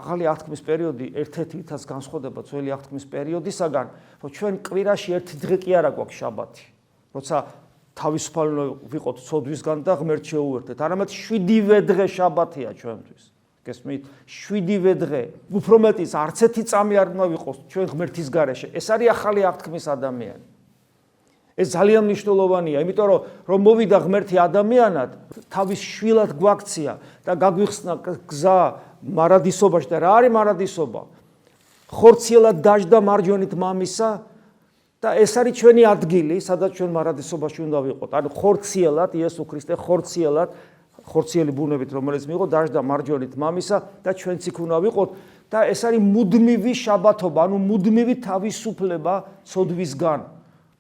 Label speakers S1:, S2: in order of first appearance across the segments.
S1: ახალი აღთქმის პერიოდი ერთ-ერთი ითაც განსხვავდება ძველი აღთქმის პერიოდისაგან, რომ ჩვენ კვირაში ერთი დღე კი არა გვაქვს შაბათი. როცა თავისუფალი ვიყოთ ცოდვისგან და ღმერთს შეუერთეთ, არამედ 7-ვე დღე შაბათია ჩვენთვის. გესმით? 7-ვე დღე. უფრო მეტიც არც ერთი წამი არ უნდა ვიყოს ჩვენ ღმერთის გარეშე. ეს არის ახალი აღთქმის ადამიანი. ეს ძალიან მნიშვნელოვანია, იმიტომ რომ მოვიდა ღმერთი ადამიანად, თავის შვილად გვაქცია და გაგვიხსნა გზა მარადისობაში და რა არის მარადისობა? ხორციელად დაждდა მარჯვენით მამისა და ეს არის ჩვენი ადგილი, სადაც ჩვენ მარადისობაში უნდა ვიყოთ. ანუ ხორციელად იესო ქრისტე ხორციელი ბუნებით, რომელიც მიიღო, დაждდა მარჯვენით მამისა და ჩვენც იქ უნდა ვიყოთ და ეს არის მუდმივი შაბათობა, ანუ მუდმივი თავისუფლება ცოდვისგან.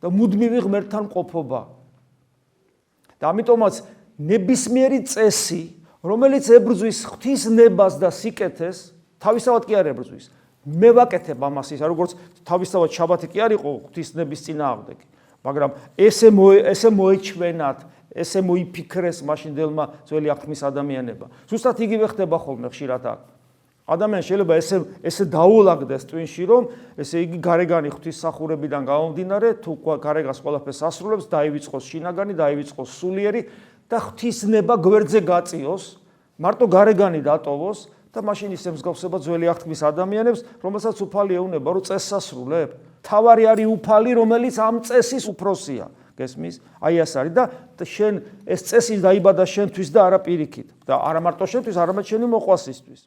S1: და მუდმივი ღმერთთან ყოფობა. და ამიტომაც ნებისმიერი წესი, რომელიც ებრძვის ღვთის ნებას და სიკეთეს, თავისთავად კი არ ებრძვის. მე ვაკეთებ ამას ისა, როგორც თავისთავად შაბათი კი არ იყო ღვთის ნების წინააღმდეგი, მაგრამ ესე მოეჩვენათ, ესე მოიფიქრეს მაშინდელმა ძველი აღთქმის ადამიანებმა. ზუსტად იგივე ხდება ხოლმე ხშირად აქ. ადამიანს შეიძლება ესე დაულაგდეს ტვინში, რომ ესე იგი გარეგანი ღვთისმსახურებიდან გამომდინარე, თუ გარეგანს ყველაფერს ასრულებს, დაივიწყოს შინაგანი, დაივიწყოს სულიერი და ღვთისნება გვერდზე გაწიოს, მარტო გარეგანი დატოვოს და მაშინ ისე მსგავსება ძველი აღთქმის ადამიანებს, რომელსაც უფალი ეუნება, რომ წესს ასრულებ. თავარი არის უფალი, რომელიც ამ წესის უფროსია. გესმის? აი ეს არის და შენ ეს წესი დაიბადა შენთვის და არა პირიქით. და არა მარტო შენთვის, არამედ შენი მოყვასისთვის.